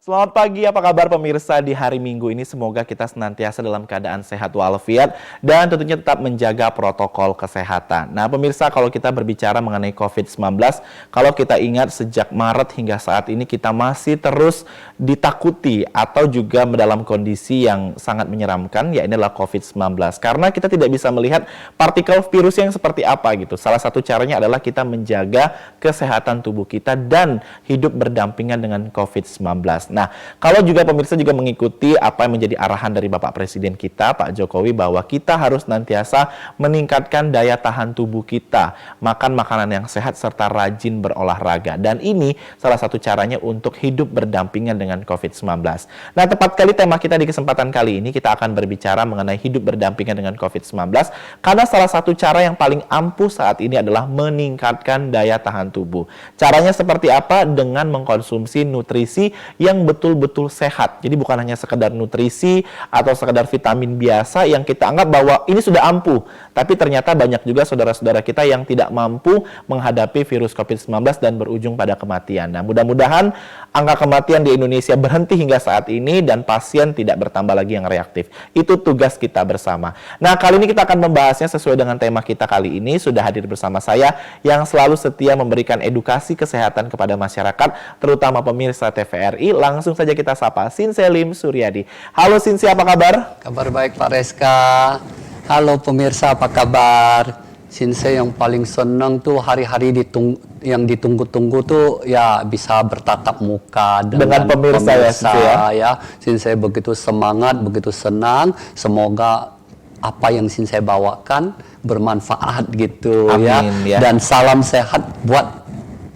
Selamat pagi, apa kabar pemirsa di hari Minggu ini? Semoga kita senantiasa dalam keadaan sehat walafiat dan tentunya tetap menjaga protokol kesehatan. Nah pemirsa, kalau kita berbicara mengenai COVID-19, kalau kita ingat sejak Maret hingga saat ini kita masih terus ditakuti atau juga dalam kondisi yang sangat menyeramkan, ya ini adalah COVID-19. Karena kita tidak bisa melihat partikel virus yang seperti apa gitu. Salah satu caranya adalah kita menjaga kesehatan tubuh kita dan hidup berdampingan dengan COVID-19. Nah, kalau juga pemirsa juga mengikuti apa yang menjadi arahan dari Bapak Presiden kita, Pak Jokowi, bahwa kita harus nantiasa meningkatkan daya tahan tubuh kita, makan makanan yang sehat, serta rajin berolahraga. Dan ini salah satu caranya untuk hidup berdampingan dengan COVID-19. Nah, tepat kali tema kita di kesempatan kali ini, kita akan berbicara mengenai hidup berdampingan dengan COVID-19, karena salah satu cara yang paling ampuh saat ini adalah meningkatkan daya tahan tubuh. Caranya seperti apa? Dengan mengkonsumsi nutrisi yang betul-betul sehat. Jadi bukan hanya sekedar nutrisi atau sekedar vitamin biasa yang kita anggap bahwa ini sudah ampuh. Tapi ternyata banyak juga saudara-saudara kita yang tidak mampu menghadapi virus COVID-19 dan berujung pada kematian. Nah, mudah-mudahan angka kematian di Indonesia berhenti hingga saat ini dan pasien tidak bertambah lagi yang reaktif. Itu tugas kita bersama. Nah, kali ini kita akan membahasnya sesuai dengan tema kita kali ini. Sudah hadir bersama saya yang selalu setia memberikan edukasi kesehatan kepada masyarakat, terutama pemirsa TVRI. Langsung saja kita sapa Sinse Lim Suryadi. Halo Sinse, apa kabar? Kabar baik Pak Reska. Halo pemirsa, apa kabar? Sinse yang paling senang tuh hari-hari yang ditunggu-tunggu tuh ya bisa bertatap muka dengan pemirsa ya. Sinse begitu semangat, begitu senang. Semoga apa yang Sinse bawakan bermanfaat gitu. Amin, ya. Dan salam sehat buat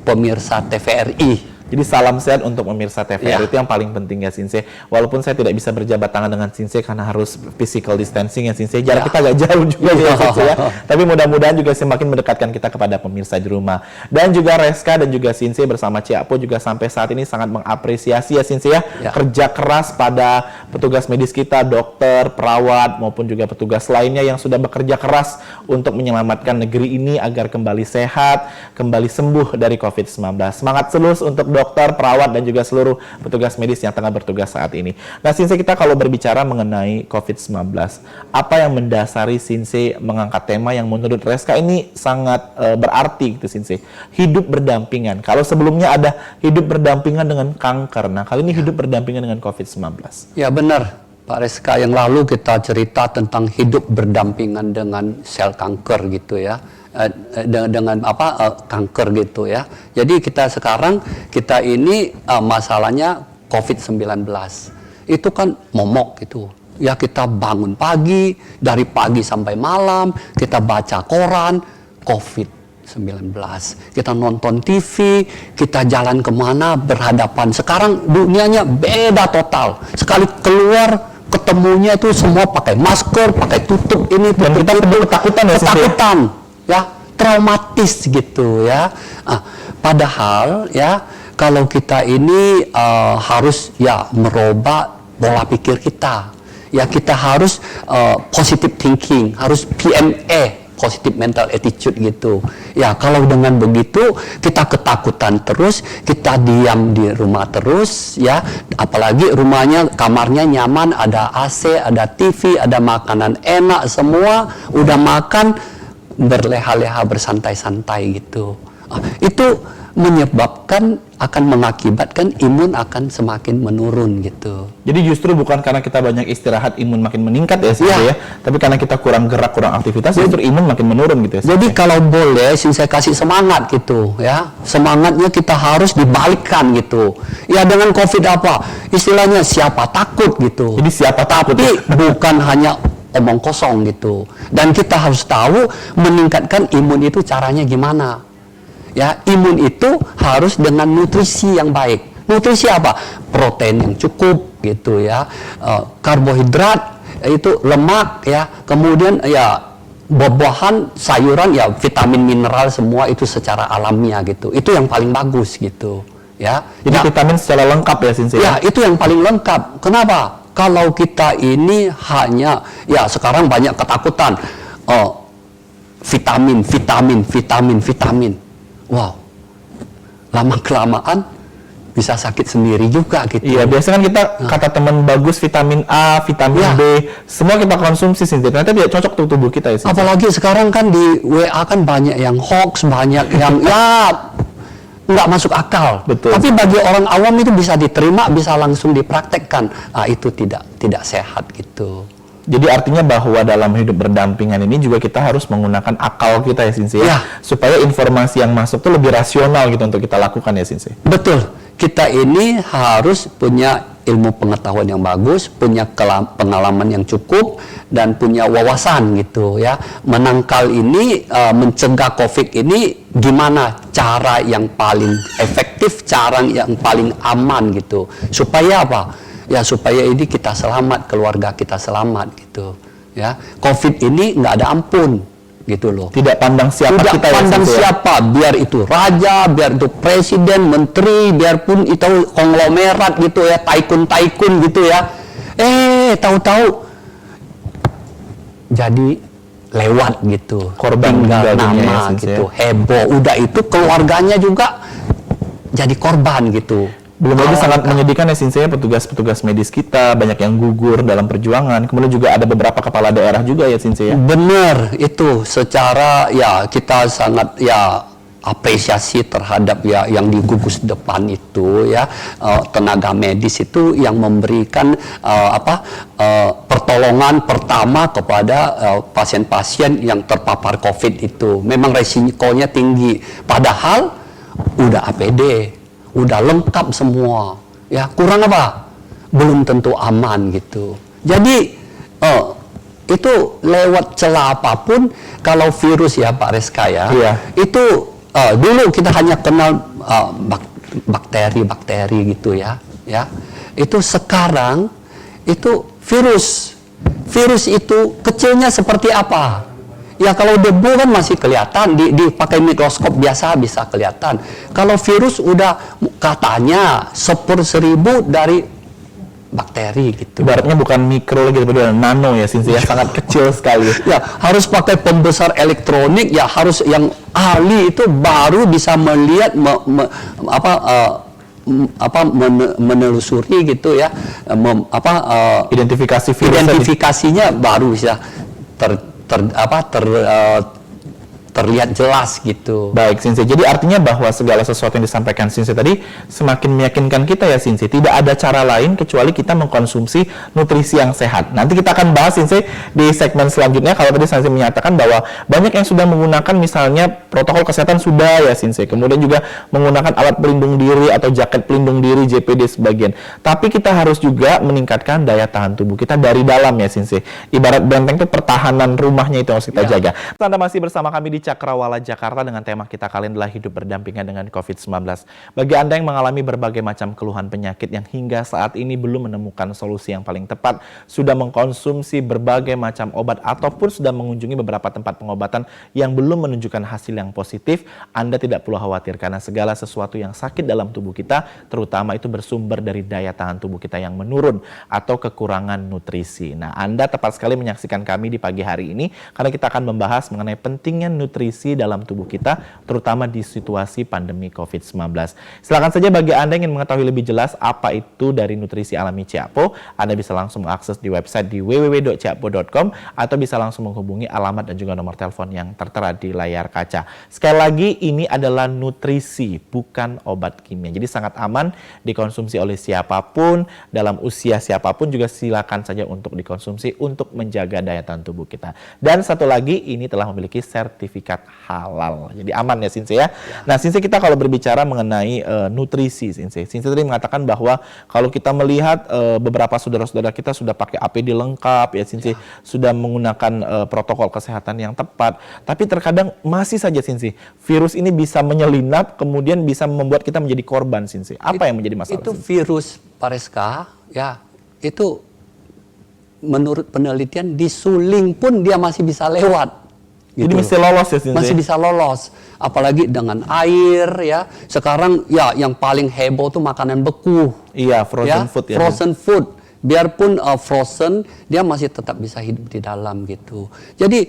pemirsa TVRI. Jadi salam sehat untuk pemirsa TVRI, itu yang paling penting ya Sinse. Walaupun saya tidak bisa berjabat tangan dengan Sinse karena harus physical distancing ya Sinse. Jarak kita agak jauh juga ya Sinse ya. Tapi mudah-mudahan juga semakin mendekatkan kita kepada pemirsa di rumah. Dan juga Reska dan juga Sinse bersama Ciapo juga sampai saat ini sangat mengapresiasi ya Sinse ya. Kerja keras pada petugas medis kita, dokter, perawat maupun juga petugas lainnya yang sudah bekerja keras untuk menyelamatkan negeri ini agar kembali sehat, kembali sembuh dari COVID-19. Semangat terus untuk dokter, perawat, dan juga seluruh petugas medis yang tengah bertugas saat ini. Nah, Sinse, kita kalau berbicara mengenai COVID-19, apa yang mendasari Sinse mengangkat tema yang menurut Reska ini sangat berarti gitu Sinse? Hidup berdampingan. Kalau sebelumnya ada hidup berdampingan dengan kanker, nah kali ini hidup berdampingan dengan COVID-19. Ya benar, Pak Reska. Yang lalu kita cerita tentang hidup berdampingan dengan sel kanker gitu ya. Dengan kanker gitu ya. Jadi kita ini masalahnya COVID-19 itu kan momok gitu ya. Kita bangun pagi, dari pagi sampai malam kita baca koran COVID-19, kita nonton TV, kita jalan kemana berhadapan. Sekarang dunianya beda total. Sekali keluar ketemunya itu semua pakai masker, pakai tutup ini, dan kita ketakutan ya, ketakutan ya, traumatis gitu ya. Padahal ya kalau kita ini harus ya merubah pola pikir kita ya. Kita harus positive thinking, harus PMA, positive mental attitude gitu ya. Kalau dengan begitu kita ketakutan terus, kita diam di rumah terus ya, apalagi rumahnya, kamarnya nyaman, ada AC, ada TV, ada makanan enak semua, udah makan berleha-leha, bersantai-santai gitu. Itu akan mengakibatkan imun akan semakin menurun gitu. Jadi justru bukan karena kita banyak istirahat imun makin meningkat ya Sinse ya, tapi karena kita kurang gerak, kurang aktivitas, justru imun makin menurun gitu ya. Jadi kalau boleh saya kasih semangat gitu ya. Semangatnya kita harus dibalikkan gitu. Ya dengan COVID apa? Istilahnya siapa takut gitu. Jadi siapa takut? Tapi bukan hanya omong kosong gitu. Dan kita harus tahu meningkatkan imun itu caranya gimana. Ya, imun itu harus dengan nutrisi yang baik. Nutrisi apa? Protein yang cukup gitu ya. Karbohidrat itu lemak ya. Kemudian ya buah-buahan, sayuran ya, vitamin, mineral semua itu secara alamiah gitu. Itu yang paling bagus gitu ya. Jadi vitamin secara lengkap ya Sinse. Ya, itu yang paling lengkap. Kenapa? Kalau kita ini hanya, ya sekarang banyak ketakutan, vitamin. Wow, lama-kelamaan bisa sakit sendiri juga gitu. Iya, biasanya kan kita kata teman bagus vitamin A, vitamin Ya. B, semua kita konsumsi Sinti. Ternyata tidak cocok untuk tubuh kita ya Sinti. Apalagi sekarang kan di WA kan banyak yang hoax, banyak yang ya nggak masuk akal. Betul. Tapi bagi orang awam itu bisa diterima, bisa langsung dipraktekkan. Nah, itu tidak sehat gitu. Jadi artinya bahwa dalam hidup berdampingan ini juga kita harus menggunakan akal kita ya Sinsi ya, Ya. supaya informasi yang masuk tuh lebih rasional gitu untuk kita lakukan ya Sinsi. Betul. Kita ini harus punya ilmu pengetahuan yang bagus, punya pengalaman yang cukup, dan punya wawasan gitu ya. Menangkal ini, mencegah COVID ini gimana cara yang paling efektif, cara yang paling aman gitu. Supaya apa? Ya supaya ini kita selamat, keluarga kita selamat gitu. Ya, COVID ini nggak ada ampun gitu loh. Tidak pandang siapa Tidak kita pandang ya Sinsi ya. siapa, biar itu raja, biar itu presiden, menteri, biarpun itu konglomerat gitu ya, tycoon gitu ya. Tahu-tahu jadi lewat gitu, Korban tinggal meninggal dunia ya, nama Sinsi, gitu, heboh. Udah itu keluarganya juga jadi korban gitu. Belum lagi sangat Alangkah- menyedihkan ya Sinsi ya, petugas-petugas medis kita banyak yang gugur dalam perjuangan. Kemudian juga ada beberapa kepala daerah juga ya Sinsi ya. Benar, itu secara ya kita sangat ya apresiasi terhadap ya yang di gugus depan itu ya, tenaga medis itu yang memberikan pertolongan pertama kepada pasien-pasien yang terpapar COVID itu. Memang resikonya tinggi, padahal udah APD, udah lengkap semua. Ya, kurang apa? Belum tentu aman gitu. Jadi itu lewat celah apapun, kalau virus ya Pak Reska ya, Iya. itu dulu kita hanya kenal bakteri gitu ya. Itu sekarang itu virus itu kecilnya seperti apa? Ya kalau debu kan masih kelihatan, dipakai mikroskop biasa bisa kelihatan. Kalau virus udah katanya 1000 dari bakteri gitu. Ibaratnya bukan mikro lagi, tapi udah nano ya Sinsi ya, sangat kecil sekali. Ya harus pakai pembesar elektronik, ya harus yang ahli itu baru bisa melihat menelusuri gitu ya, Identifikasi virusnya identifikasinya baru bisa terlihat jelas gitu. Baik Sinsi, jadi artinya bahwa segala sesuatu yang disampaikan Sinsi tadi semakin meyakinkan kita ya Sinsi, tidak ada cara lain kecuali kita mengkonsumsi nutrisi yang sehat. Nanti kita akan bahas Sinsi di segmen selanjutnya. Kalau tadi Sinsi menyatakan bahwa banyak yang sudah menggunakan misalnya protokol kesehatan sudah ya Sinsi, kemudian juga menggunakan alat pelindung diri atau jaket pelindung diri JPD sebagian. Tapi kita harus juga meningkatkan daya tahan tubuh kita dari dalam ya Sinsi. Ibarat benteng itu pertahanan rumahnya itu harus kita jaga. Anda masih bersama kami di Cakrawala Jakarta dengan tema kita kali ini adalah hidup berdampingan dengan COVID-19. Bagi Anda yang mengalami berbagai macam keluhan penyakit yang hingga saat ini belum menemukan solusi yang paling tepat, sudah mengkonsumsi berbagai macam obat ataupun sudah mengunjungi beberapa tempat pengobatan yang belum menunjukkan hasil yang positif, Anda tidak perlu khawatir karena segala sesuatu yang sakit dalam tubuh kita, terutama itu bersumber dari daya tahan tubuh kita yang menurun atau kekurangan nutrisi. Nah, Anda tepat sekali menyaksikan kami di pagi hari ini karena kita akan membahas mengenai pentingnya nutrisi dalam tubuh kita, terutama di situasi pandemi COVID-19. Silakan saja bagi Anda yang ingin mengetahui lebih jelas apa itu dari nutrisi alami Ciapo, Anda bisa langsung mengakses di website di www.ciapo.com atau bisa langsung menghubungi alamat dan juga nomor telepon yang tertera di layar kaca. Sekali lagi, ini adalah nutrisi, bukan obat kimia. Jadi sangat aman dikonsumsi oleh siapapun, dalam usia siapapun juga silakan saja untuk dikonsumsi untuk menjaga daya tahan tubuh kita. Dan satu lagi, ini telah memiliki sertifikat halal. Jadi aman ya Sinsi ya. Nah Sinsi, kita kalau berbicara mengenai nutrisi Sinsi tadi mengatakan bahwa kalau kita melihat beberapa saudara-saudara kita sudah pakai APD lengkap ya Sinsi, sudah menggunakan protokol kesehatan yang tepat. Tapi terkadang masih saja Sinsi, virus ini bisa menyelinap kemudian bisa membuat kita menjadi korban Sinsi. Apa yang menjadi masalah? Itu Sinsi? virus Pareska ya, itu menurut penelitian di suling pun dia masih bisa lewat. Jadi Gitu. mesti lolos ya Sinsi? Masih bisa lolos, apalagi dengan air ya. Sekarang ya yang paling heboh tuh makanan beku. Iya, frozen Ya, food ya. frozen food. biarpun frozen, dia masih tetap bisa hidup di dalam gitu. Jadi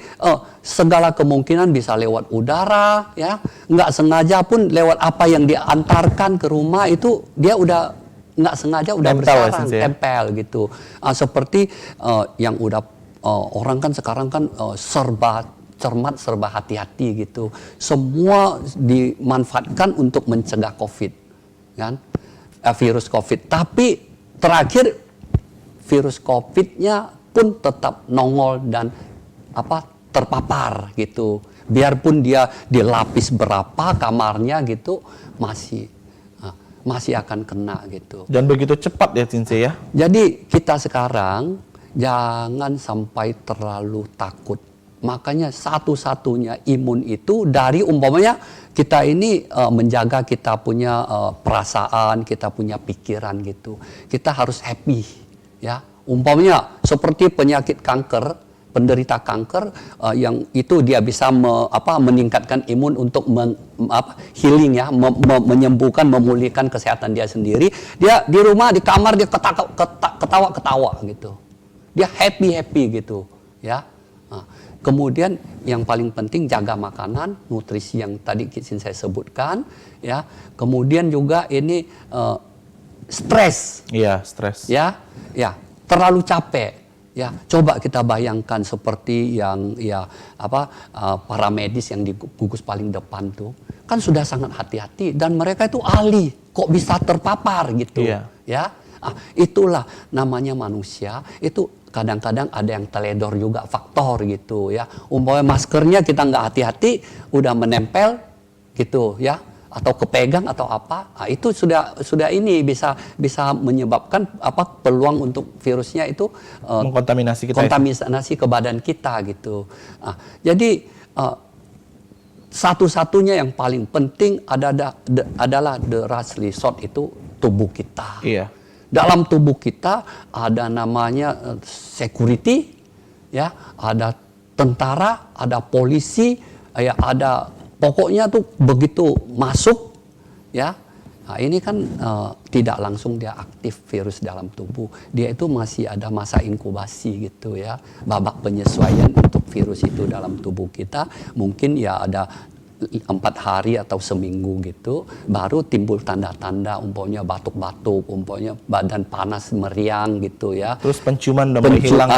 segala kemungkinan bisa lewat udara, ya, nggak sengaja pun lewat apa yang diantarkan ke rumah itu dia udah nggak sengaja udah Nempel ya, bersarang, Sensei, ya? tempel gitu. Seperti yang udah orang kan sekarang kan serba cermat, serba hati-hati gitu. Semua dimanfaatkan untuk mencegah COVID, kan? Virus COVID. Tapi terakhir virus COVID-nya pun tetap nongol dan terpapar gitu. Biarpun dia dilapis berapa kamarnya gitu, masih akan kena gitu. Dan begitu cepat ya Sensei ya. Jadi kita sekarang jangan sampai terlalu takut. Makanya satu-satunya imun itu dari umpamanya kita ini menjaga kita punya perasaan, kita punya pikiran gitu. Kita harus happy, ya. Umpamanya seperti penyakit kanker, penderita kanker yang itu dia bisa meningkatkan imun untuk healing, ya, menyembuhkan, memulihkan kesehatan dia sendiri. Dia di rumah, di kamar dia ketawa-ketawa gitu. Dia happy gitu, ya. Kemudian yang paling penting jaga makanan, nutrisi yang tadi saya sebutkan, ya. Kemudian juga ini stres. Iya, stres. Ya, terlalu capek. Ya, coba kita bayangkan seperti yang para medis yang di gugus paling depan tuh, kan sudah sangat hati-hati dan mereka itu ahli, kok bisa terpapar gitu. Iya. Ya. Itulah namanya manusia, itu kadang-kadang ada yang teledor juga faktor gitu, ya. Umpamanya maskernya kita nggak hati-hati, udah menempel gitu, ya, atau kepegang atau apa, itu sudah ini bisa menyebabkan peluang untuk virusnya itu Mengkontaminasi kita. kontaminasi ke badan kita gitu. Jadi satu-satunya yang paling penting adalah the last resort itu tubuh kita. Iya. Dalam tubuh kita ada namanya security, ya, ada tentara, ada polisi, ya, ada pokoknya tuh begitu masuk, ya. Nah, ini kan tidak langsung dia aktif virus dalam tubuh. Dia itu masih ada masa inkubasi gitu, ya. Babak penyesuaian untuk virus itu dalam tubuh kita mungkin ya ada 4 hari atau seminggu gitu, baru timbul tanda-tanda umpamanya batuk-batuk, umpamanya badan panas meriang gitu, ya. Terus penciuman udah mulai hilang.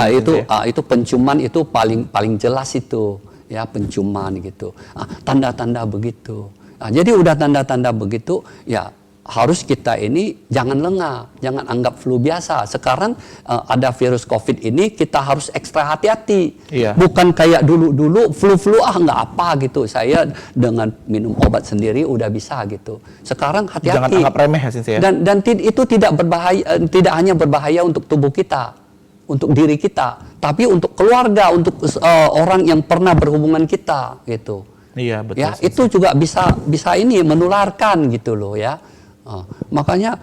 Itu penciuman itu paling jelas itu, ya, penciuman gitu. Tanda-tanda begitu. Jadi udah tanda-tanda begitu, ya harus kita ini jangan lengah, jangan anggap flu biasa. Sekarang ada virus COVID ini kita harus ekstra hati-hati. Iya. Bukan kayak dulu flu nggak apa gitu. Saya dengan minum obat sendiri udah bisa gitu. Sekarang hati-hati. Jangan anggap remeh ya Sensei, ya. Dan itu tidak berbahaya, tidak hanya berbahaya untuk tubuh kita, untuk diri kita, tapi untuk keluarga, untuk orang yang pernah berhubungan kita gitu. Iya, betul. Ya, Sensei. itu juga bisa ini menularkan gitu loh, ya. Makanya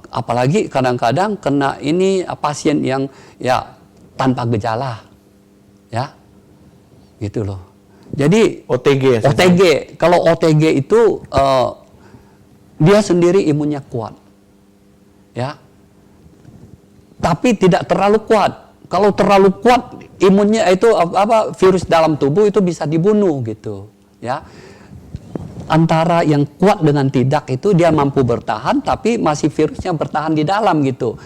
apalagi kadang-kadang kena ini pasien yang ya tanpa gejala, ya, gitu loh. Jadi OTG ya Sensei? OTG, kalau OTG itu dia sendiri imunnya kuat, ya, tapi tidak terlalu kuat. Kalau terlalu kuat imunnya itu virus dalam tubuh itu bisa dibunuh gitu, ya. Antara yang kuat dengan tidak itu dia mampu bertahan tapi masih virusnya bertahan di dalam gitu.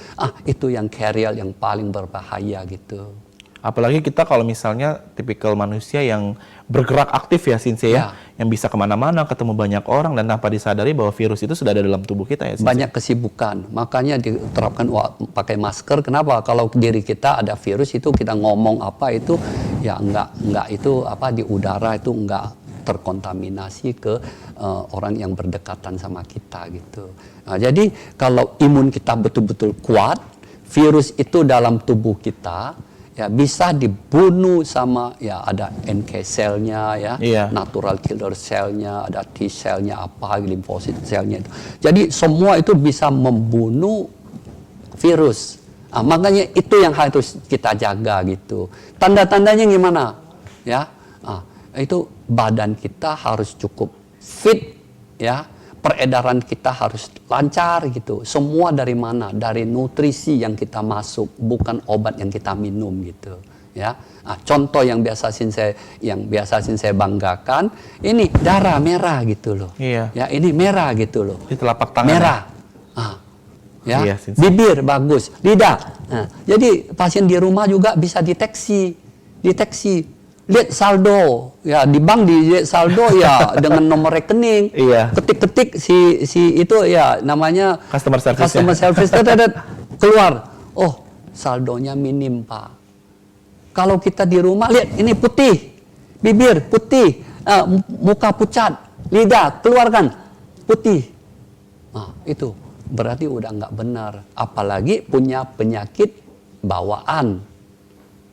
Itu yang carrier yang paling berbahaya gitu. Apalagi kita kalau misalnya tipikal manusia yang bergerak aktif ya Sensei, ya, yang bisa kemana-mana, ketemu banyak orang dan tanpa disadari bahwa virus itu sudah ada dalam tubuh kita ya Sensei. Banyak kesibukan, makanya diterapkan pakai masker. Kenapa? Kalau diri kita ada virus itu kita ngomong apa itu ya enggak itu di udara itu enggak terkontaminasi ke orang yang berdekatan sama kita gitu. Nah, jadi kalau imun kita betul-betul kuat, virus itu dalam tubuh kita ya bisa dibunuh sama ya ada NK selnya, ya, Iya. natural killer selnya, ada T selnya limfosit selnya itu. Jadi semua itu bisa membunuh virus. Makanya itu yang harus kita jaga gitu. Tanda-tandanya gimana? Ya, itu badan kita harus cukup fit, ya. peredaran kita harus lancar gitu. Semua dari mana? Dari nutrisi yang kita masuk, bukan obat yang kita minum gitu. Ya, contoh yang biasa Sinsei banggakan, ini darah merah gitu loh. Iya. Ya, ini merah gitu loh. Di telapak tangan. Merah. Ya, Iya, Sensei. bibir bagus, lidah. Nah, jadi pasien di rumah juga bisa deteksi. Lihat saldo, ya di bank dilihat saldo ya dengan nomor rekening. Iya. Ketik-ketik si itu ya namanya Customer service. customer service keluar. Oh, saldonya minim, Pak. Kalau kita di rumah lihat ini putih, bibir putih, muka pucat, lidah keluarkan putih. Nah, itu berarti udah nggak benar. Apalagi punya penyakit bawaan.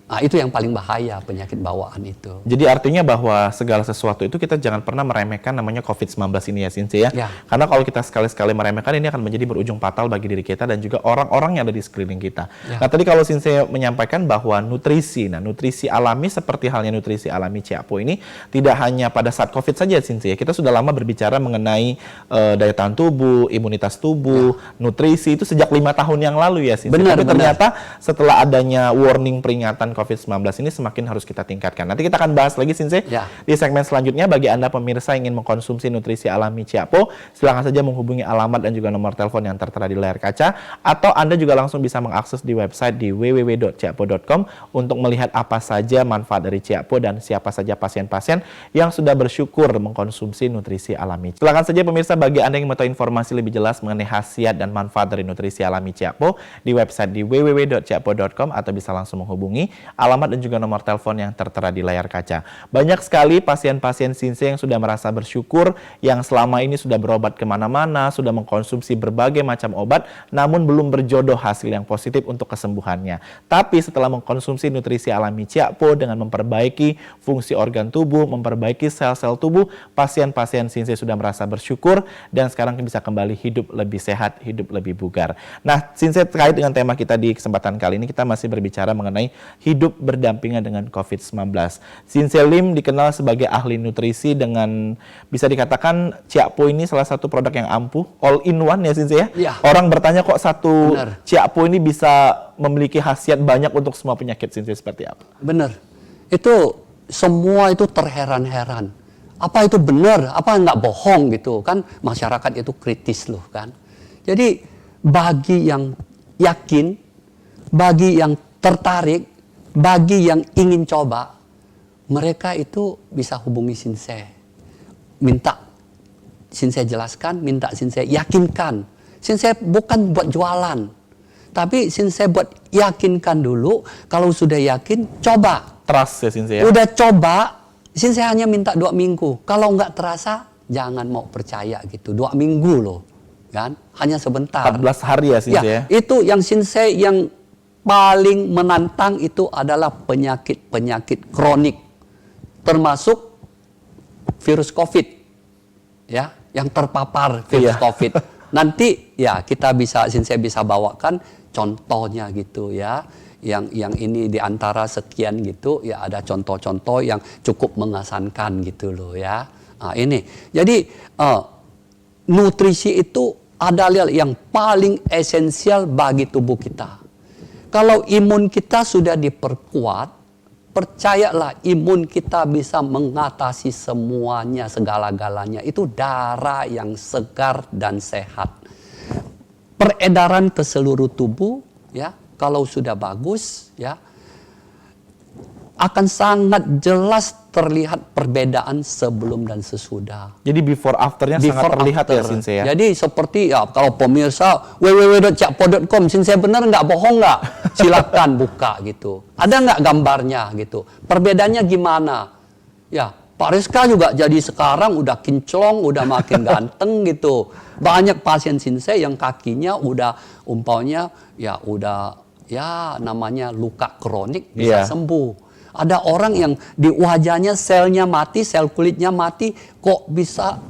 Nah, itu yang paling bahaya, penyakit bawaan itu. Jadi artinya bahwa segala sesuatu itu kita jangan pernah meremehkan namanya COVID-19 ini ya, Sensei ya. Ya. Karena kalau kita sekali-sekali meremehkan, ini akan menjadi berujung fatal bagi diri kita dan juga orang-orang yang ada di sekeliling kita. Ya. Nah, tadi kalau Sensei menyampaikan bahwa nutrisi, nutrisi alami seperti halnya nutrisi alami Ciapo ini tidak hanya pada saat COVID saja, Sensei ya. Kita sudah lama berbicara mengenai daya tahan tubuh, imunitas tubuh, nutrisi itu sejak 5 tahun yang lalu ya, Sensei. Benar, Tapi benar. ternyata setelah adanya warning peringatan COVID-19 ini semakin harus kita tingkatkan. Nanti kita akan bahas lagi, Sensei, Ya. di segmen selanjutnya. Bagi Anda pemirsa yang ingin mengkonsumsi nutrisi alami Ciapo, silakan saja menghubungi alamat dan juga nomor telepon yang tertera di layar kaca, atau Anda juga langsung bisa mengakses di website di www.ciapo.com untuk melihat apa saja manfaat dari Ciapo dan siapa saja pasien-pasien yang sudah bersyukur mengkonsumsi nutrisi alami. Silakan saja pemirsa, bagi Anda yang mau tahu informasi lebih jelas mengenai khasiat dan manfaat dari nutrisi alami Ciapo, di website di www.ciapo.com atau bisa langsung menghubungi alamat dan juga nomor telepon yang tertera di layar kaca. Banyak sekali pasien-pasien Sensei yang sudah merasa bersyukur, yang selama ini sudah berobat kemana-mana, sudah mengkonsumsi berbagai macam obat, namun belum berjodoh hasil yang positif untuk kesembuhannya. Tapi setelah mengkonsumsi nutrisi alami Ciapo dengan memperbaiki fungsi organ tubuh, memperbaiki sel-sel tubuh, pasien-pasien Sensei sudah merasa bersyukur dan sekarang bisa kembali hidup lebih sehat, hidup lebih bugar. Nah, Sensei, terkait dengan tema kita di kesempatan kali ini, kita masih berbicara mengenai hidup berdampingan dengan COVID-19. Sensei Lim dikenal sebagai ahli nutrisi dengan bisa dikatakan Ciapo ini salah satu produk yang ampuh, all in one ya, Sensei ya. Ya. Orang bertanya kok satu Benar. Ciapo ini bisa memiliki khasiat banyak untuk semua penyakit, Sensei, seperti apa? Benar. Itu semua itu terheran-heran. Apa itu benar? Apa nggak bohong gitu kan? Masyarakat itu kritis loh kan. Jadi bagi yang yakin, bagi yang tertarik, bagi yang ingin coba, mereka itu bisa hubungi Sensei. Minta Sensei jelaskan, minta Sensei yakinkan. Sensei bukan buat jualan, tapi Sensei buat yakinkan dulu. Kalau sudah yakin, coba. Trust ya, Sensei ya. Udah coba, Sensei hanya minta 2 minggu. Kalau nggak terasa, jangan mau percaya gitu. 2 minggu loh, kan? Hanya sebentar. 14 hari ya, Sensei ya. Itu yang Sensei yang paling menantang itu adalah penyakit-penyakit kronik, termasuk virus COVID, ya, yang terpapar virus Iya. COVID. Nanti ya Sensei bisa bawakan contohnya gitu ya, yang ini diantara sekian gitu ya, ada contoh-contoh yang cukup mengesankan gitu loh ya. Nah, ini jadi nutrisi itu adalah yang paling esensial bagi tubuh kita. Kalau imun kita sudah diperkuat, percayalah imun kita bisa mengatasi semuanya, segala-galanya. Itu darah yang segar dan sehat. Peredaran ke seluruh tubuh, ya, kalau sudah bagus, ya, akan sangat jelas terlihat perbedaan sebelum dan sesudah. Jadi before afternya sangat terlihat ya, Sensei ya. Jadi seperti ya, kalau pemirsa www.ciapo.com, Sensei benar nggak, bohong nggak? Silakan buka gitu. Ada nggak gambarnya gitu? Perbedaannya gimana? Ya, Pak Rizka juga jadi sekarang udah kinclong, udah makin ganteng gitu. Banyak pasien Sensei yang kakinya udah umpamanya ya udah ya namanya luka kronik bisa Iya. sembuh. Ada orang yang di wajahnya selnya mati, sel kulitnya mati, kok bisa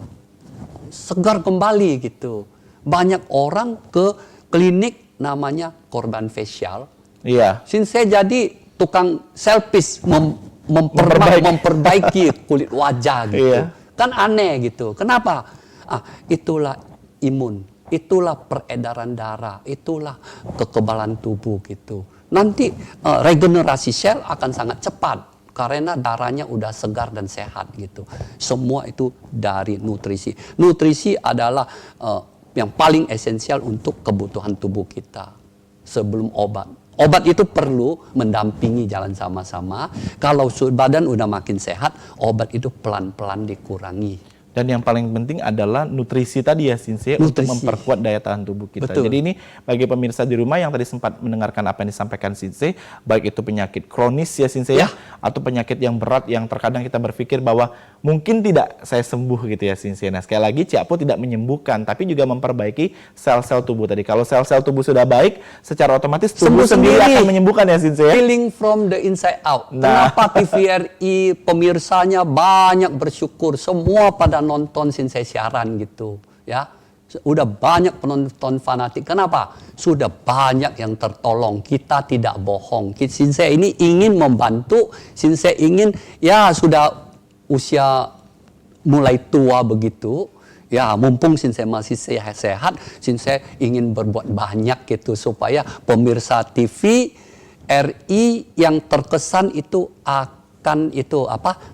segar kembali gitu. Banyak orang ke klinik namanya korban facial. Iya. Sensei jadi tukang selfish memperbaiki kulit wajah gitu. Iya. Kan aneh gitu. Kenapa? itulah imun, itulah peredaran darah, itulah kekebalan tubuh gitu. Nanti regenerasi sel akan sangat cepat karena darahnya udah segar dan sehat gitu. Semua itu dari nutrisi. Nutrisi adalah yang paling esensial untuk kebutuhan tubuh kita sebelum obat. Obat itu perlu mendampingi jalan sama-sama. Kalau badan udah makin sehat, obat itu pelan-pelan dikurangi. Dan yang paling penting adalah nutrisi tadi ya Sinse, untuk Nutrisi. memperkuat daya tahan tubuh kita. Betul. Jadi ini bagi pemirsa di rumah yang tadi sempat mendengarkan apa yang disampaikan Sinse, baik itu penyakit kronis ya Sinse ya, atau penyakit yang berat yang terkadang kita berpikir bahwa mungkin tidak saya sembuh gitu ya Sinse. Nah sekali lagi Ciapo tidak menyembuhkan, tapi juga memperbaiki sel-sel tubuh tadi. Kalau sel-sel tubuh sudah baik, secara otomatis tubuh Sembuh sendiri sendiri. akan menyembuhkan ya Sinse ya. Healing from the inside out. Nah. Kenapa TVRI pemirsanya banyak bersyukur, semua pada nonton Sinse siaran gitu, ya. Udah banyak penonton fanatik. Kenapa? Sudah banyak yang tertolong. Kita tidak bohong. Sinse ini ingin membantu. Sinse ingin, ya sudah usia mulai tua begitu. Ya, mumpung Sinse masih sehat, Sinse ingin berbuat banyak gitu supaya pemirsa TV RI yang terkesan itu akan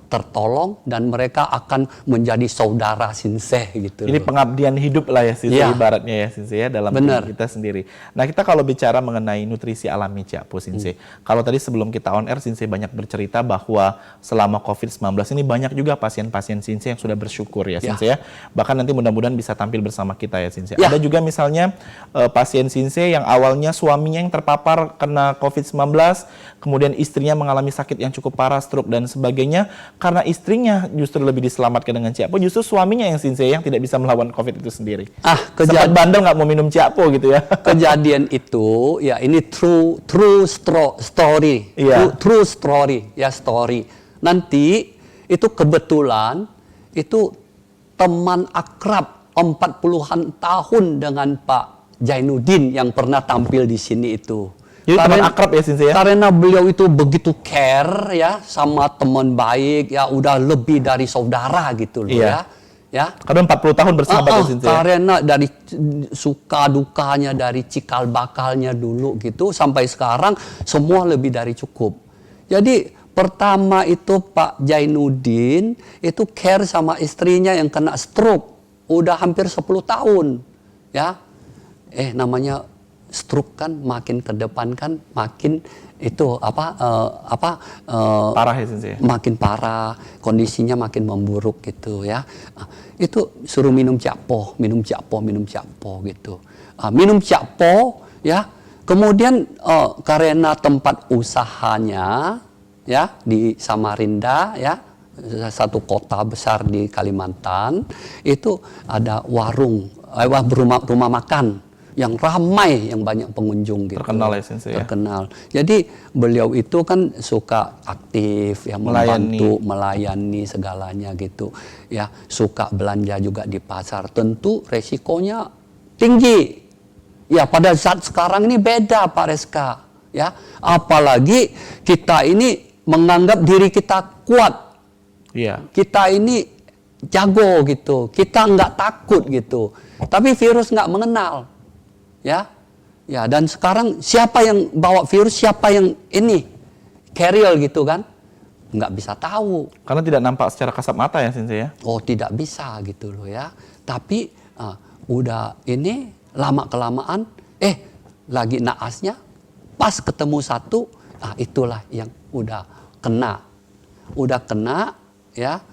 tertolong dan mereka akan menjadi saudara Sinse gitu. Ini pengabdian hidup lah ya Sinse, Ya. ibaratnya ya Sinse ya, dalam Benar. tubuh kita sendiri. Nah kita kalau bicara mengenai nutrisi alami Ciapo Sinse, kalau tadi sebelum kita on air Sinse banyak bercerita bahwa selama COVID-19 ini banyak juga pasien-pasien Sinse yang sudah bersyukur ya Sinse ya. Bahkan nanti mudah-mudahan bisa tampil bersama kita ya Sinse. Ya. Ada juga misalnya pasien Sinse yang awalnya suaminya yang terpapar kena COVID-19, kemudian istrinya mengalami sakit yang cukup parah, stroke dan sebagainya, karena istrinya justru lebih diselamatkan dengan Ciapo, justru suaminya yang Sinse yang tidak bisa melawan COVID itu sendiri. Sempat bandel nggak mau minum Ciapo gitu ya. Kejadian itu ya ini true story. Iya. True story, ya story. Nanti itu kebetulan itu teman akrab 40-an tahun dengan Pak Jainuddin yang pernah tampil di sini itu. Jadi teman akrab ya Sinse ya? Karena beliau itu begitu care ya sama teman baik, ya udah lebih dari saudara gitu loh. Iya. Ya. Karena 40 tahun bersahabat ya Sinse ya? Karena dari suka dukanya, dari cikal bakalnya dulu gitu sampai sekarang semua lebih dari cukup. Jadi pertama itu Pak Jainuddin itu care sama istrinya yang kena stroke udah hampir 10 tahun ya. Namanya stroke kan makin ke depan kan makin itu Parah ya Sinse ya? makin parah, kondisinya makin memburuk gitu ya. Itu suruh minum Ciapo gitu. Minum Ciapo ya. Kemudian karena tempat usahanya ya di Samarinda ya, satu kota besar di Kalimantan, itu ada rumah makan yang ramai, yang banyak pengunjung gitu. Terkenal ya Sinse ya? Terkenal. Jadi beliau itu kan suka aktif ya, membantu, melayani segalanya gitu. Ya, suka belanja juga di pasar. Tentu resikonya tinggi. Ya, pada saat sekarang ini beda Pak Reska, ya. Apalagi kita ini menganggap diri kita kuat. Iya. Kita ini jago gitu. Kita nggak takut gitu. Tapi virus nggak mengenal. Ya, dan sekarang siapa yang bawa virus, siapa yang ini carrier gitu kan, nggak bisa tahu. Karena tidak nampak secara kasat mata ya Sinse ya? Oh tidak bisa gitu loh ya. Tapi udah ini lama kelamaan, lagi naasnya, pas ketemu satu, itulah yang udah kena ya,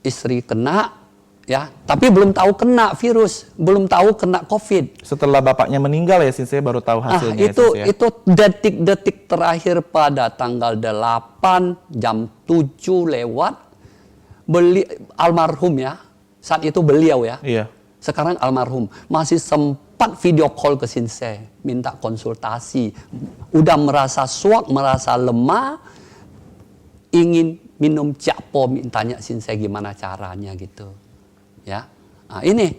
istri kena. Ya, tapi belum tahu kena virus, belum tahu kena COVID. Setelah bapaknya meninggal ya Sinse baru tahu hasilnya ya, itu Sinse ya? itu detik-detik terakhir pada tanggal 8 jam 7 lewat almarhum ya. Saat itu beliau ya. Iya. Sekarang almarhum masih sempat video call ke Sinse, minta konsultasi. Udah merasa suak, merasa lemah, ingin minum Ciapo, mintanya Sinse gimana caranya gitu. Ya, ini,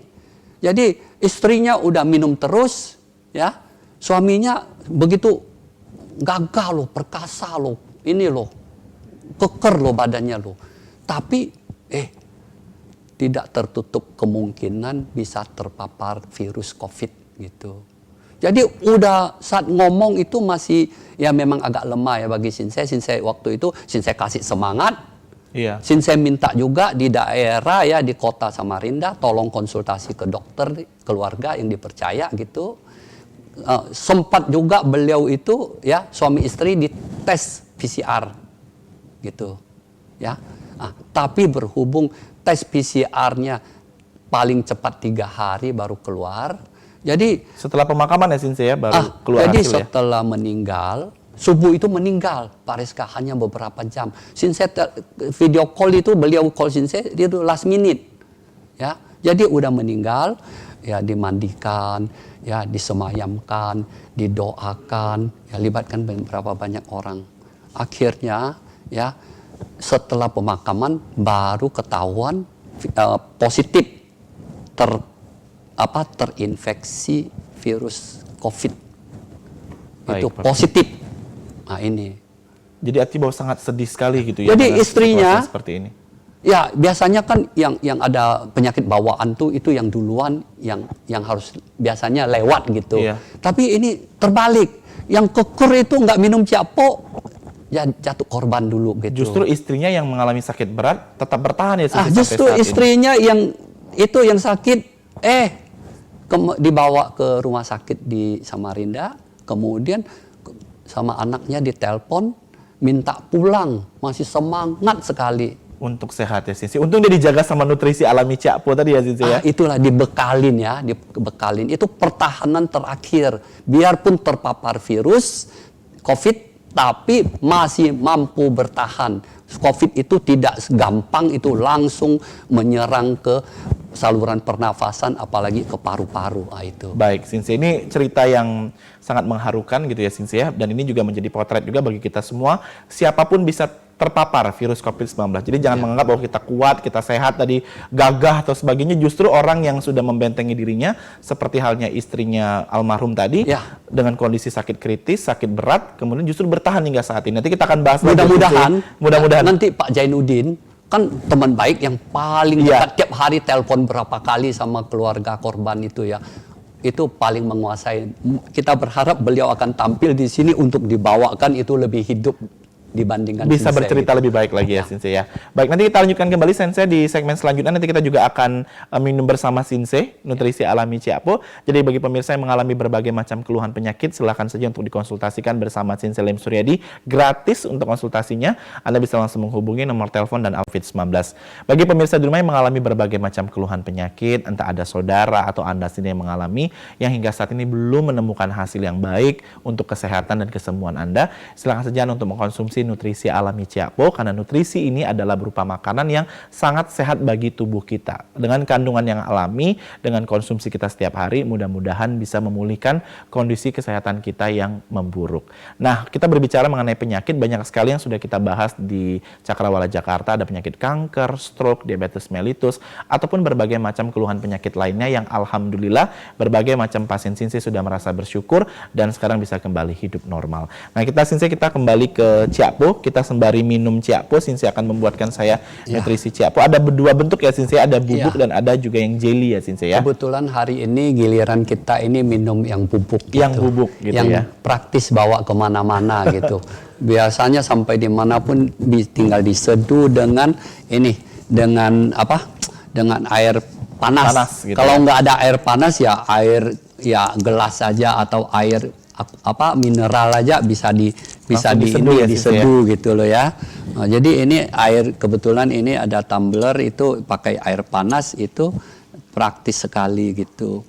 jadi istrinya udah minum terus, ya, suaminya begitu gagah loh, perkasa loh, ini loh, keker loh badannya loh, tapi tidak tertutup kemungkinan bisa terpapar virus COVID gitu. Jadi udah saat ngomong itu masih ya memang agak lemah ya bagi Shinsei. Shinsei waktu itu Shinsei kasih semangat. Iya. Shinsei minta juga di daerah ya di kota Samarinda tolong konsultasi ke dokter keluarga yang dipercaya gitu. Sempat juga beliau itu ya suami istri dites PCR gitu ya. Tapi berhubung tes PCR-nya paling cepat 3 hari baru keluar. Jadi Setelah pemakaman ya Shinsei ya baru keluar jadi hasil ya. setelah meninggal, subuh itu meninggal Pak Reska hanya beberapa jam. Shinsei video call itu beliau call Shinsei dia itu last minute. Ya. Jadi udah meninggal, ya dimandikan, ya disemayamkan, didoakan, ya libatkan beberapa banyak orang. Akhirnya ya setelah pemakaman baru ketahuan positif terinfeksi virus COVID. Baik, Itu Pak. positif. Nah ini. Jadi Ati bahwa sangat sedih sekali gitu ya. Jadi dengan istrinya situasi seperti ini. ya biasanya kan yang ada penyakit bawaan tuh itu yang duluan yang harus biasanya lewat gitu. Iya. Tapi ini terbalik. Yang keker itu nggak minum ciapo ya jatuh korban dulu gitu. Justru istrinya yang mengalami sakit berat tetap bertahan ya sampai Justru saat ini. istrinya yang sakit dibawa ke rumah sakit di Samarinda, kemudian sama anaknya ditelepon minta pulang, masih semangat sekali. Untuk sehat ya Shinsei. Untung dia dijaga sama nutrisi alami Ciakpo tadi ya Shinsei ya. Itulah dibekalin itu pertahanan terakhir. Biarpun terpapar virus COVID, tapi masih mampu bertahan. COVID itu tidak gampang itu langsung menyerang ke saluran pernafasan, apalagi ke paru-paru. Itu. Baik, Shinsei, ini cerita yang sangat mengharukan gitu ya Shinsei ya. Dan ini juga menjadi potret juga bagi kita semua. Siapapun bisa terpapar virus COVID-19. Jadi jangan menganggap bahwa kita kuat, kita sehat, tadi gagah atau sebagainya. Justru orang yang sudah membentengi dirinya, seperti halnya istrinya almarhum tadi, dengan kondisi sakit kritis, sakit berat, kemudian justru bertahan hingga saat ini. Nanti kita akan bahas mudah-mudahan nanti Pak Jainuddin kan teman baik yang paling dekat, tiap hari telepon berapa kali sama keluarga korban itu ya. Itu paling menguasai. Kita berharap beliau akan tampil di sini untuk dibawakan itu lebih hidup dibandingkan bisa Shinsei bercerita gitu. lebih baik lagi ya Shinsei ya. Baik, nanti kita lanjutkan kembali Shinsei di segmen selanjutnya. Nanti kita juga akan minum bersama Shinsei nutrisi alami Ciakpo. Jadi bagi pemirsa yang mengalami berbagai macam keluhan penyakit, silakan saja untuk dikonsultasikan bersama Shinsei Lim Suryadi, gratis untuk konsultasinya. Anda bisa langsung menghubungi nomor telepon dan Alfit 19. Bagi pemirsa di rumah yang mengalami berbagai macam keluhan penyakit, entah ada saudara atau Anda sendiri yang mengalami yang hingga saat ini belum menemukan hasil yang baik untuk kesehatan dan kesembuhan Anda, silakan saja untuk mengkonsumsi nutrisi alami Ciakpo, karena nutrisi ini adalah berupa makanan yang sangat sehat bagi tubuh kita. Dengan kandungan yang alami, dengan konsumsi kita setiap hari, mudah-mudahan bisa memulihkan kondisi kesehatan kita yang memburuk. Nah, kita berbicara mengenai penyakit, banyak sekali yang sudah kita bahas di Cakrawala Jakarta. Ada penyakit kanker, stroke, diabetes mellitus, ataupun berbagai macam keluhan penyakit lainnya yang alhamdulillah berbagai macam pasien Shinsei sudah merasa bersyukur dan sekarang bisa kembali hidup normal. Nah, kita kembali ke Ciakpo. Kita sembari minum Ciakpo, Shinsei akan membuatkan saya nutrisi Ciakpo. Ada dua bentuk ya Shinsei, ada bubuk dan ada juga yang jelly ya Shinsei ya. Kebetulan hari ini giliran kita ini minum yang bubuk gitu. Yang bubuk gitu yang ya. Praktis bawa kemana-mana gitu. Biasanya sampai dimanapun tinggal diseduh dengan dengan air panas gitu kalau ya. nggak ada air panas ya air gelas saja atau air mineral aja bisa diseduh gitu loh ya. Nah, jadi ini air, kebetulan ini ada tumbler itu pakai air panas, itu praktis sekali gitu.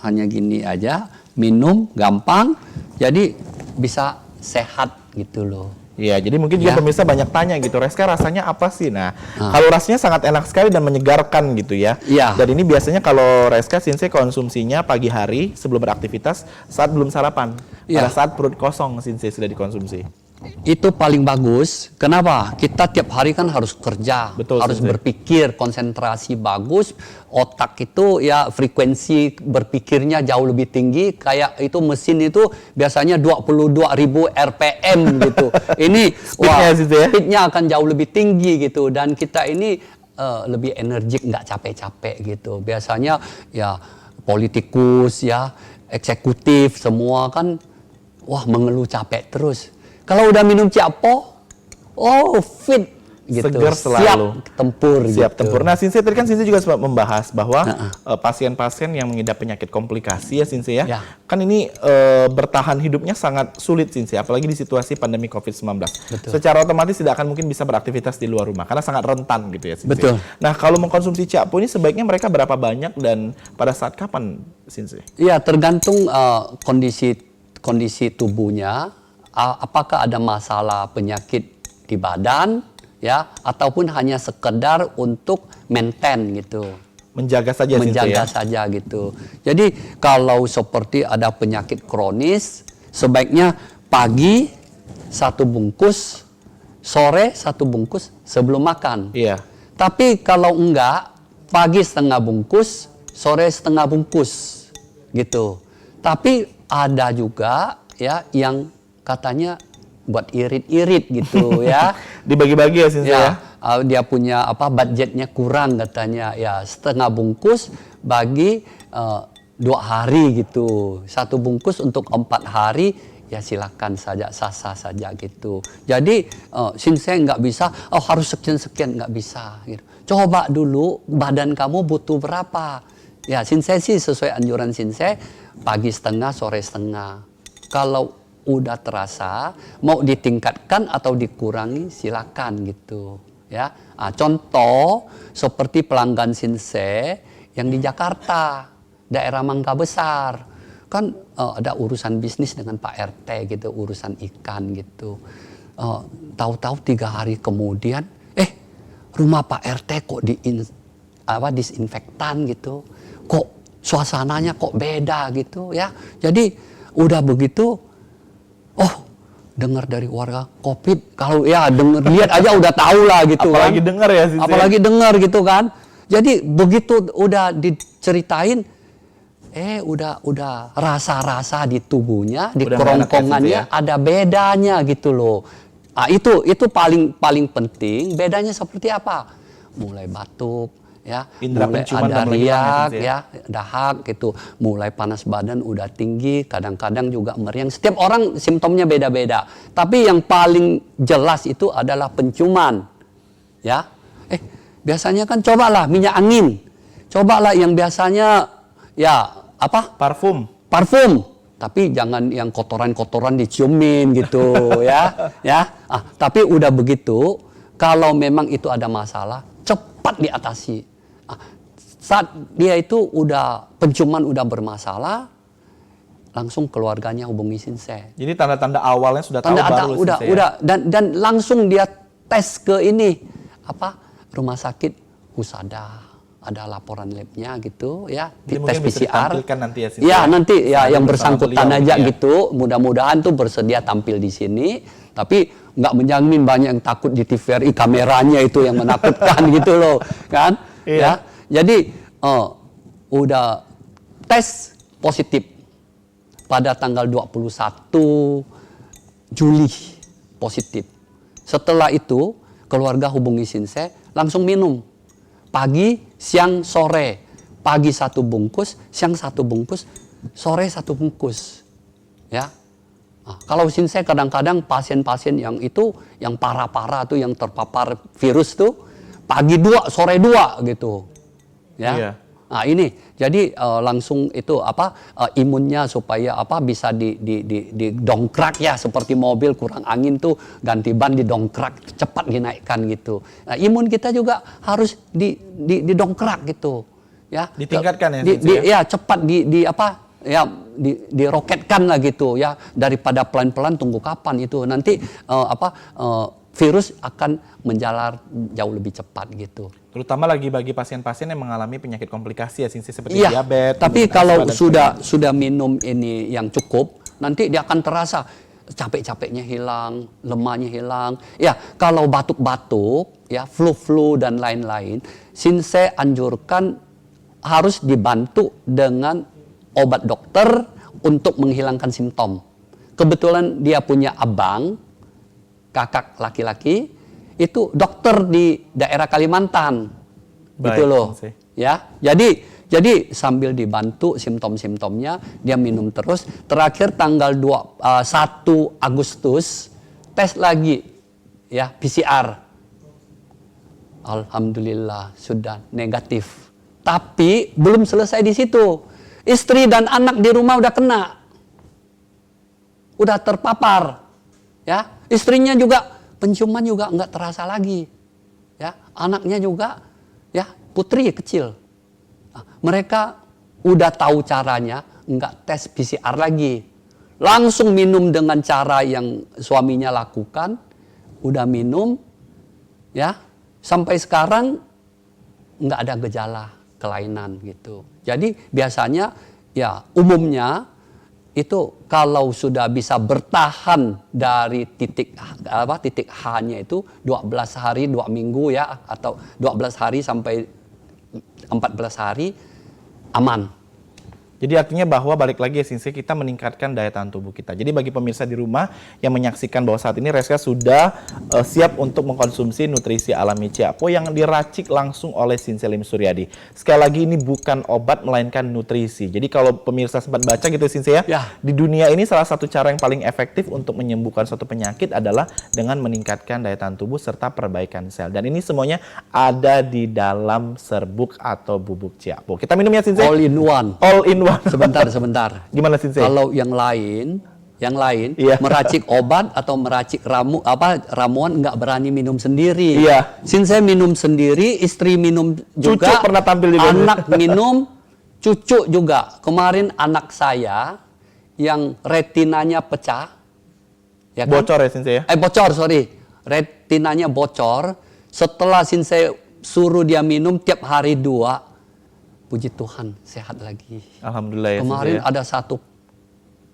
Hanya gini aja, minum gampang, jadi bisa sehat gitu loh. Iya, jadi mungkin juga pemirsa banyak tanya gitu, Reska rasanya apa sih? Nah, kalau rasanya sangat enak sekali dan menyegarkan gitu ya. Dan ini biasanya kalau Reska Shinsei konsumsinya pagi hari sebelum beraktivitas saat belum sarapan. Pada saat perut kosong Shinsei sudah dikonsumsi. Itu paling bagus. Kenapa? Kita tiap hari kan harus kerja, harus berpikir, konsentrasi bagus, otak itu ya frekuensi berpikirnya jauh lebih tinggi. Kayak itu mesin itu biasanya 22.000 RPM gitu. Ini speednya akan jauh lebih tinggi gitu. Dan kita ini lebih energik, nggak capek-capek gitu. Biasanya ya politikus ya, eksekutif semua kan, wah mengeluh capek terus. Kalau udah minum Ciapo, oh fit gitu, Segar selalu. siap tempur. Siap gitu. tempur. Nah, Sinse tadi kan Sinse juga sempat membahas bahwa pasien-pasien yang mengidap penyakit komplikasi ya Sinse ya. Ya. Kan ini bertahan hidupnya sangat sulit Sinse, apalagi di situasi pandemi COVID-19. Betul. Secara otomatis tidak akan mungkin bisa beraktivitas di luar rumah karena sangat rentan gitu ya Sinse. Betul. Nah, kalau mengkonsumsi Ciapo ini sebaiknya mereka berapa banyak dan pada saat kapan Sinse? Ya tergantung kondisi tubuhnya, apakah ada masalah penyakit di badan, ya, ataupun hanya sekedar untuk maintain gitu, Menjaga saja Sinse menjaga ya. saja gitu. Jadi kalau seperti ada penyakit kronis, sebaiknya pagi 1 bungkus, sore 1 bungkus sebelum makan. Iya. Tapi kalau enggak, pagi setengah bungkus, sore setengah bungkus, gitu. Tapi ada juga ya yang katanya buat irit-irit gitu ya. Dibagi-bagi ya Sinse ya. Dia punya budgetnya kurang katanya, ya setengah bungkus bagi 2 hari gitu, 1 bungkus untuk 4 hari, ya silakan saja, sah-sah saja gitu. Jadi Sinse nggak bisa, harus sekian-sekian, nggak bisa gitu. Coba dulu badan kamu butuh berapa. Ya Sinse sih sesuai anjuran Sinse, pagi setengah, sore setengah. Kalau udah terasa mau ditingkatkan atau dikurangi silakan gitu ya. Contoh seperti pelanggan Sinse yang di Jakarta, daerah Mangga Besar, kan ada urusan bisnis dengan Pak RT gitu, urusan ikan gitu. Tahu-tahu 3 hari kemudian rumah Pak RT kok disinfektan gitu, kok suasananya kok beda gitu ya. Jadi udah begitu, dengar dari warga COVID, kalau ya dengar lihat aja udah tahu lah gitu. Apalagi kan. dengar ya Sinse. Apalagi dengar gitu kan. Jadi begitu udah diceritain, udah rasa-rasa di tubuhnya, di Udah kerongkongannya enak ya, ada bedanya gitu loh. Itu paling penting. Bedanya seperti apa? Mulai batuk, ya, Indra mulai penciuman ada udah mulai hilang ya, riak, Sinse, ya, dahak gitu, mulai panas badan udah tinggi, kadang-kadang juga meriang. Setiap orang simptomnya beda-beda. Tapi yang paling jelas itu adalah penciuman, ya. Biasanya kan cobalah minyak angin, cobalah yang biasanya ya Parfum. parfum, tapi jangan yang kotoran-kotoran diciumin gitu ya. Tapi udah begitu, kalau memang itu ada masalah, cepat diatasi. Saat dia itu udah penciuman udah bermasalah, langsung keluarganya hubungi Sinse. Jadi tanda-tanda awalnya sudah tahu baru udah Sinse ya? dan langsung dia tes ke ini rumah sakit Husada. Ada laporan labnya gitu ya, Jadi tes mungkin bisa PCR. ditampilkan nanti ya Sinse. Ya nanti ya Sambil yang bersama bersangkutan beliau, aja ya. gitu. Mudah-mudahan tuh bersedia tampil di sini. Tapi nggak menjamin, banyak yang takut di TVRI kameranya itu yang menakutkan gitu loh, kan? Iya. Ya. Jadi udah tes positif pada tanggal 21 Juli positif. Setelah itu keluarga hubungi Sinse, langsung minum. Pagi, siang, sore. Pagi 1 bungkus, siang 1 bungkus, sore 1 bungkus. Ya. Kalau Sinse kadang-kadang pasien-pasien yang parah-parah tuh, yang terpapar virus tuh, pagi 2, sore 2 gitu. Ya. Iya. Ini jadi langsung itu imunnya supaya bisa didongkrak ya, seperti mobil kurang angin tuh ganti ban didongkrak, cepat dinaikkan gitu. Nah, imun kita juga harus didongkrak gitu ya. Ditingkatkan ya, ya cepat diroketkan lah gitu ya, daripada pelan-pelan tunggu kapan itu nanti virus akan menjalar jauh lebih cepat gitu. Terutama lagi bagi pasien-pasien yang mengalami penyakit komplikasi ya Sinse, seperti Iya, diabetes. tapi kemudian kalau asma dan sudah minum ini yang cukup, nanti dia akan terasa capek-capeknya hilang, lemahnya hilang. Ya, kalau batuk-batuk, ya flu-flu dan lain-lain, Sinse anjurkan harus dibantu dengan obat dokter untuk menghilangkan simptom. Kebetulan dia punya abang, kakak laki-laki, itu dokter di daerah Kalimantan. gitu Baik, loh. Sensei. Ya. Jadi sambil dibantu simptom-simptomnya, dia minum terus. Terakhir tanggal 1 Agustus tes lagi ya PCR. Alhamdulillah sudah negatif. Tapi belum selesai di situ. Istri dan anak di rumah udah kena. Udah terpapar. Ya, istrinya juga penciuman juga nggak terasa lagi. Ya, anaknya juga ya, putri kecil. Nah, mereka udah tahu caranya, nggak tes PCR lagi. Langsung minum dengan cara yang suaminya lakukan, udah minum, ya, sampai sekarang nggak ada gejala kelainan gitu. Jadi biasanya ya umumnya itu kalau sudah bisa bertahan dari titik H-nya itu 12 hari 2 minggu ya, atau 12 hari sampai 14 hari aman. Jadi artinya bahwa balik lagi ya Sensei, kita meningkatkan daya tahan tubuh kita. Jadi bagi pemirsa di rumah yang menyaksikan bahwa saat ini Reska sudah siap untuk mengkonsumsi nutrisi alami Ciapo yang diracik langsung oleh Sensei Lim Suryadi. Sekali lagi ini bukan obat melainkan nutrisi. Jadi kalau pemirsa sempat baca gitu Sensei ya, di dunia ini salah satu cara yang paling efektif untuk menyembuhkan suatu penyakit adalah dengan meningkatkan daya tahan tubuh serta perbaikan sel. Dan ini semuanya ada di dalam serbuk atau bubuk Ciapo. Kita minum ya Sensei. All in one. All in one. Sebentar. Gimana Sensei? Kalau yang lain Iya. meracik obat atau meracik ramuan nggak berani minum sendiri. Iya. Sensei minum sendiri, istri minum juga. Cucu pernah tampil di anak minum, cucu juga. Kemarin anak saya yang retinanya pecah, ya kan? Bocor ya Sensei ya? Bocor, sorry. Retinanya bocor. Setelah Sensei suruh dia minum tiap hari 2, puji Tuhan, sehat lagi. Alhamdulillah ya. Kemarin Sensei, ya. ada satu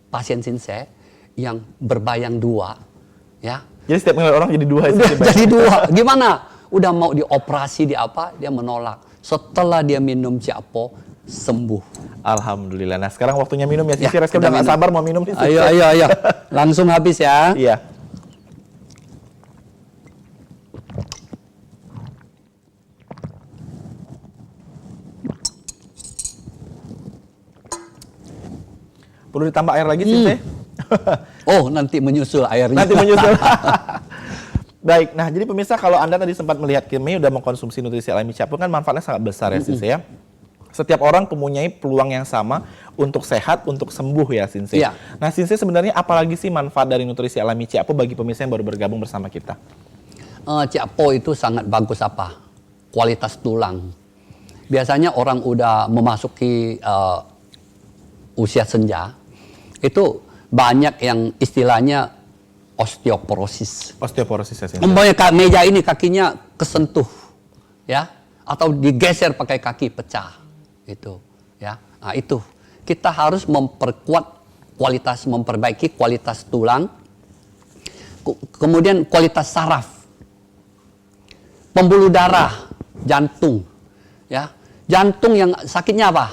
pasien Sensei yang berbayang 2, ya. Jadi setiap ngeliat orang jadi 2 ya. Udah Sensei? jadi 2. Gimana? Udah mau dioperasi di apa? Dia menolak. Setelah dia minum Ciapo, sembuh. Alhamdulillah. Nah sekarang waktunya minum ya Sensei. Ya, Reska udah kita gak minum. sabar mau minum nih Sensei. Ayo. Langsung habis ya. Iya. Perlu ditambah air lagi Sensei? Oh, nanti menyusul airnya. Nanti menyusul. Baik, nah jadi pemirsa kalau Anda tadi sempat melihat kami udah mengkonsumsi nutrisi alami Ciapo kan manfaatnya sangat besar ya Sensei ya. Setiap orang mempunyai peluang yang sama untuk sehat, untuk sembuh ya Sensei. Iya. Nah Sensei sebenarnya apalagi sih manfaat dari nutrisi alami Ciapo bagi pemirsa yang baru bergabung bersama kita? Ciapo itu sangat bagus apa? Kualitas tulang. Biasanya orang udah memasuki usia senja, itu banyak yang istilahnya osteoporosis. Osteoporosis ya Sensei. Umpamanya meja ini kakinya kesentuh, ya, atau digeser pakai kaki pecah, itu, ya. Nah itu kita harus memperbaiki kualitas tulang, kemudian kualitas saraf, pembuluh darah, jantung, ya, jantung yang sakitnya apa?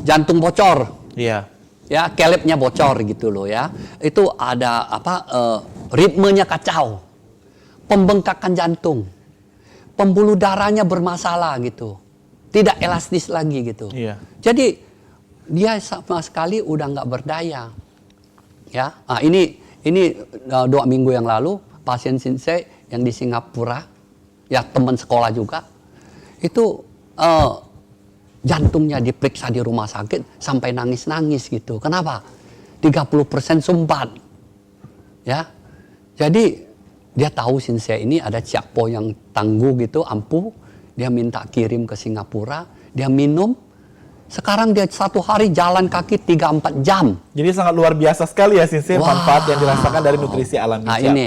Jantung bocor. Iya. Ya, kelebnya bocor gitu loh ya. Itu ada ritmenya kacau. Pembengkakan jantung. Pembuluh darahnya bermasalah gitu. Tidak elastis lagi gitu. Iya. Jadi dia sama sekali udah nggak berdaya. Ya. Nah, ini 2 minggu yang lalu pasien Sensei yang di Singapura, ya teman sekolah juga. Itu jantungnya diperiksa di rumah sakit sampai nangis-nangis gitu. Kenapa? 30% sumbat. Ya. Jadi dia tahu Sensei ini ada Ciapo yang tangguh gitu, ampuh. Dia minta kirim ke Singapura, dia minum. Sekarang dia 1 hari jalan kaki 3-4 jam. Jadi sangat luar biasa sekali ya Sensei Wow. manfaat yang dirasakan dari nutrisi alami Nah, Ciapo. ini,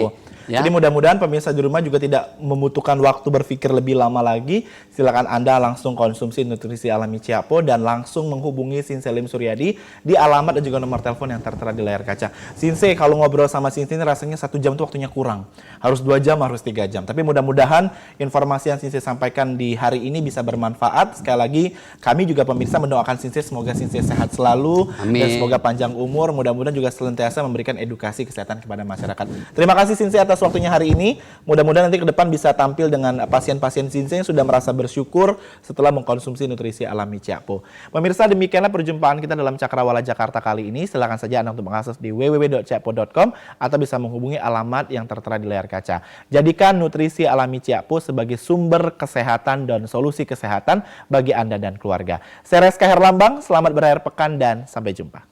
ya. Jadi mudah-mudahan pemirsa di rumah juga tidak membutuhkan waktu berpikir lebih lama lagi. Silakan Anda langsung konsumsi nutrisi alami Ciapo dan langsung menghubungi Sensei Lim Suryadi di alamat dan juga nomor telepon yang tertera di layar kaca. Sensei kalau ngobrol sama Sensei ini rasanya 1 jam itu waktunya kurang. Harus 2 jam, harus 3 jam. Tapi mudah-mudahan informasi yang Sensei sampaikan di hari ini bisa bermanfaat. Sekali lagi kami juga pemirsa mendoakan Sensei semoga Sensei sehat selalu. Amin. Dan semoga panjang umur. Mudah-mudahan juga senantiasa memberikan edukasi kesehatan kepada masyarakat. Terima kasih Sensei atas atas waktunya hari ini. Mudah-mudahan nanti ke depan bisa tampil dengan pasien-pasien Sinse yang sudah merasa bersyukur setelah mengkonsumsi nutrisi alami Ciakpo. Pemirsa, demikianlah perjumpaan kita dalam Cakrawala Jakarta kali ini. Silakan saja Anda untuk mengakses di www.ciakpo.com atau bisa menghubungi alamat yang tertera di layar kaca. Jadikan nutrisi alami Ciakpo sebagai sumber kesehatan dan solusi kesehatan bagi Anda dan keluarga. Saya Reska Herlambang, selamat berakhir pekan dan sampai jumpa.